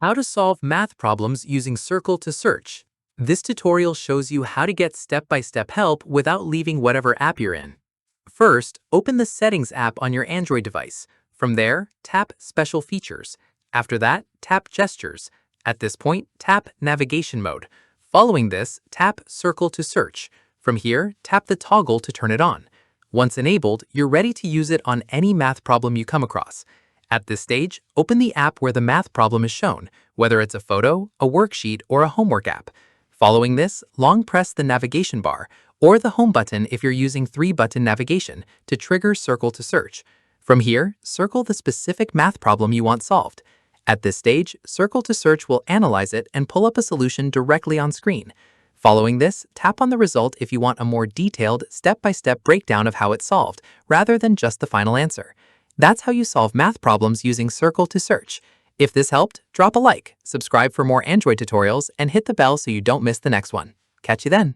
How to solve math problems using Circle to Search. This tutorial shows you how to get step-by-step help without leaving whatever app you're in. First, open the Settings app on your Android device. From there, tap Special Features. After that, tap Gestures. At this point, tap Navigation Mode. Following this, tap Circle to Search. From here, tap the toggle to turn it on. Once enabled, you're ready to use it on any math problem you come across. At this stage, open the app where the math problem is shown, whether it's a photo, a worksheet, or a homework app. Following this, long press the navigation bar, or the home button if you're using 3-button navigation, to trigger Circle to Search. From here, circle the specific math problem you want solved. At this stage, Circle to Search will analyze it and pull up a solution directly on screen. Following this, tap on the result if you want a more detailed, step-by-step breakdown of how it's solved, rather than just the final answer. That's how you solve math problems using Circle to Search. If this helped, drop a like, subscribe for more Android tutorials, and hit the bell so you don't miss the next one. Catch you then.